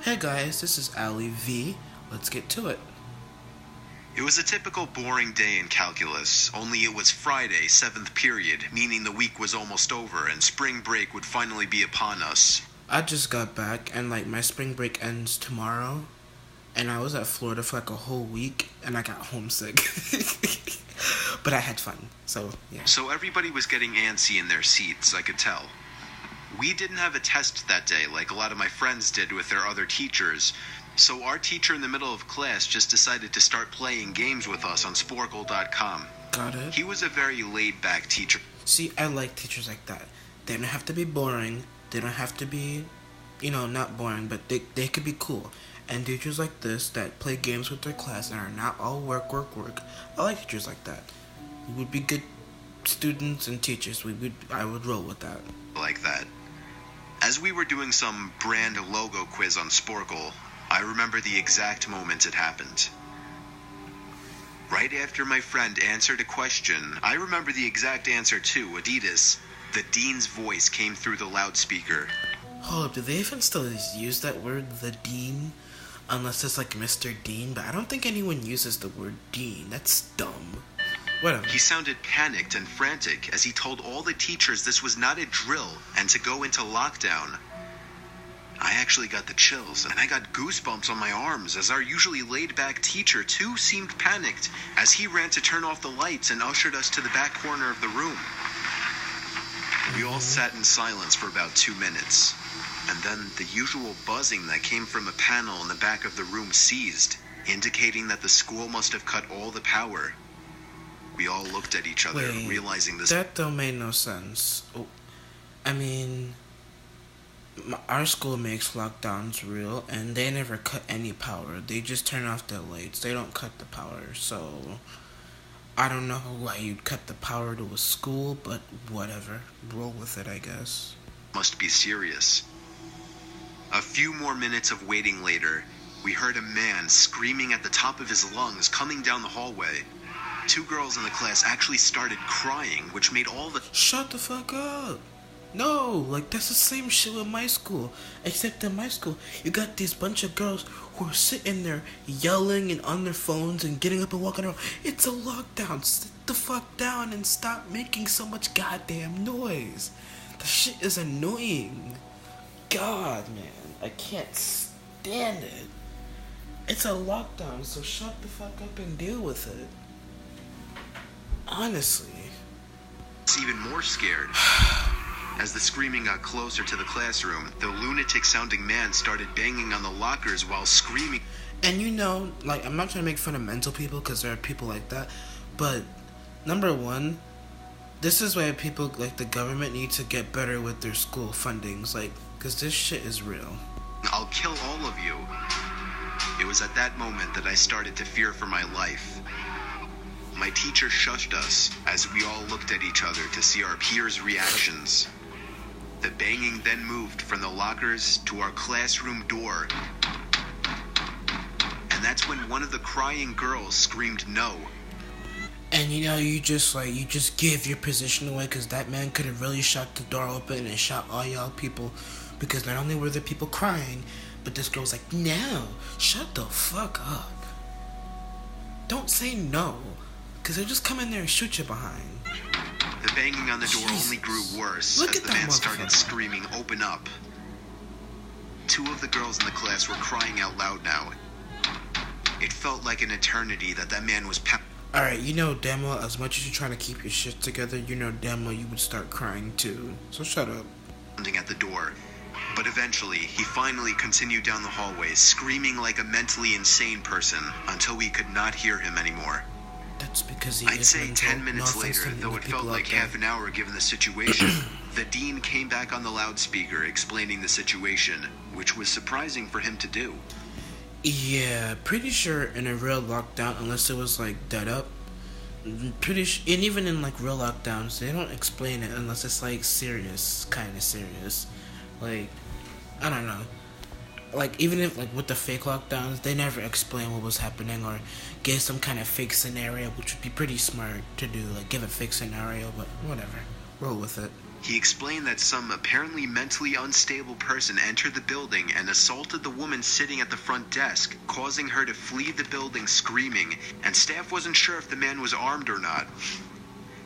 Hey guys, this is Ali V. Let's get to it. It was a typical boring day in calculus, only it was Friday, 7th period, meaning the week was almost over and spring break would finally be upon us. I just got back and my spring break ends tomorrow. And I was at Florida for a whole week and I got homesick. But I had fun, so yeah. So everybody was getting antsy in their seats, I could tell. We didn't have a test that day like a lot of my friends did with their other teachers, so our teacher in the middle of class just decided to start playing games with us on reaction.cam. Got it. He was a very laid-back teacher. See, I like teachers like that. They don't have to be boring. They don't have to be, not boring, but they could be cool. And teachers like this that play games with their class and are not all work. I like teachers like that. We would be good students and teachers. I would roll with that. Like that. As we were doing some brand logo quiz on Sporkle, I remember the exact moment it happened. Right after my friend answered a question, I remember the exact answer too, Adidas. The dean's voice came through the loudspeaker. Hold up, do they even still use that word, the dean? Unless it's like Mr. Dean, but I don't think anyone uses the word dean. That's dumb. Whatever. He sounded panicked and frantic as he told all the teachers this was not a drill and to go into lockdown. I actually got the chills and I got goosebumps on my arms as our usually laid-back teacher too seemed panicked as he ran to turn off the lights and ushered us to the back corner of the room. We all sat in silence for about 2 minutes, and then the usual buzzing that came from a panel in the back of the room ceased, indicating that the school must have cut all the power. We all looked at each other, realizing this. That don't make no sense. I mean, our school makes lockdowns real, and they never cut any power. They just turn off the lights. They don't cut the power, so I don't know why you'd cut the power to a school, but whatever. Roll with it, I guess. Must be serious. A few more minutes of waiting later, we heard a man screaming at the top of his lungs coming down the hallway. 2 girls in the class actually started crying, which made all the— Shut the fuck up! No, that's the same shit with my school. Except in my school, you got these bunch of girls who are sitting there yelling and on their phones and getting up and walking around. It's a lockdown. Sit the fuck down and stop making so much goddamn noise. The shit is annoying. God, man, I can't stand it. It's a lockdown, so shut the fuck up and deal with it. Honestly. It's even more scared. As the screaming got closer to the classroom, the lunatic-sounding man started banging on the lockers while screaming. And I'm not trying to make fun of mental people, because there are people like that, but number one, this is why people like the government need to get better with their school fundings, because this shit is real. I'll kill all of you. It was at that moment that I started to fear for my life. My teacher shushed us as we all looked at each other to see our peers' reactions. The banging then moved from the lockers to our classroom door. And that's when one of the crying girls screamed no. And you just give your position away, because that man could have really shot the door open and shot all y'all people, because not only were there people crying, but this girl's like, no, shut the fuck up. Don't say no, because they'll just come in there and shoot you behind. The banging on the door only grew worse as the man started screaming, open up. 2 of the girls in the class were crying out loud now. It felt like an eternity that man was Alright, damn well, as much as you're trying to keep your shit together, damn well you would start crying too. So shut up. At the door. But eventually, he finally continued down the hallway, screaming like a mentally insane person, until we could not hear him anymore. That's because I'd say 10 minutes later, though it felt like half an hour given the situation, the dean came back on the loudspeaker explaining the situation, which was surprising for him to do. Yeah, pretty sure in a real lockdown, unless it was dead up, and even in real lockdowns, they don't explain it unless it's serious, kind of serious. I don't know. Even if with the fake lockdowns, they never explain what was happening or give some kind of fake scenario, which would be pretty smart to do, give a fake scenario, but whatever. Roll with it. He explained that some apparently mentally unstable person entered the building and assaulted the woman sitting at the front desk, causing her to flee the building screaming, and staff wasn't sure if the man was armed or not.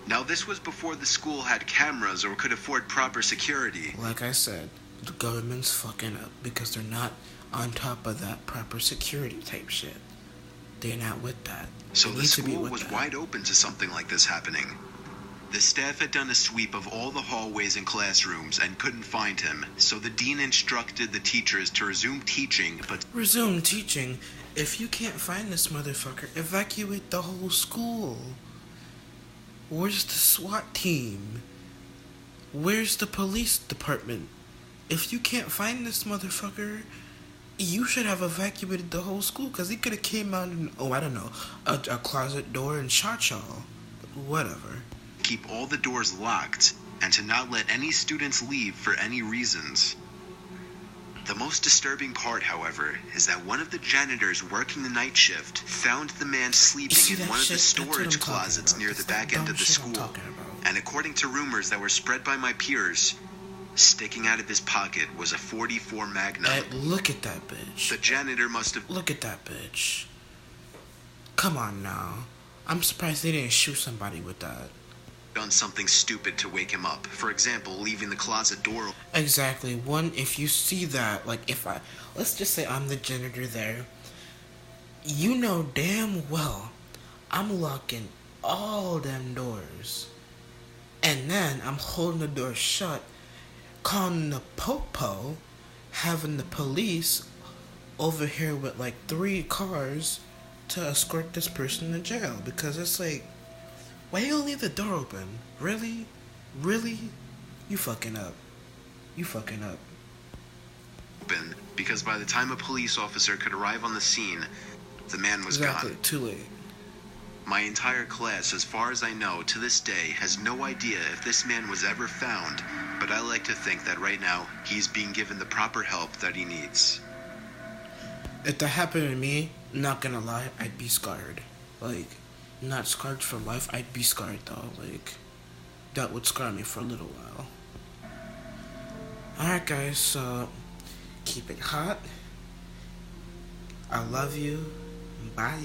Now, this was before the school had cameras or could afford proper security. Like I said, the government's fucking up because they're not on top of that proper security type shit. They're not with that. So the school was wide open to something like this happening. The staff had done a sweep of all the hallways and classrooms and couldn't find him, so the dean instructed the teachers to resume teaching, but... Resume teaching? If you can't find this motherfucker, evacuate the whole school. Where's the SWAT team? Where's the police department? If you can't find this motherfucker, you should have evacuated the whole school, because he could have came out and, a closet door and shot y'all. But whatever. Keep all the doors locked, and to not let any students leave for any reasons. The most disturbing part, however, is that one of the janitors working the night shift found the man sleeping in one of the storage closets near the back end of the school. And according to rumors that were spread by my peers, sticking out of his pocket was a .44 Magnum. Hey, look at that bitch. The janitor must have... Look at that bitch. Come on now. I'm surprised they didn't shoot somebody with that. Done something stupid to wake him up. For example, leaving the closet door open. Exactly. One, if you see that, like let's just say I'm the janitor there, you know damn well I'm locking all them doors. And then I'm holding the door shut, calling the popo, having the police over here with like 3 cars to escort this person to jail. Because it's like, why you gonna leave the door open? Really? Really? You fucking up. You fucking up. Open, because by the time a police officer could arrive on the scene, the man was gone. Too late. My entire class, as far as I know, to this day, has no idea if this man was ever found, but I like to think that right now, he's being given the proper help that he needs. If that happened to me, not gonna lie, I'd be scarred. Like, not scarred for life, I'd be scarred though. Like, that would scar me for a little while. Alright guys, so keep it hot. I love you. Bye.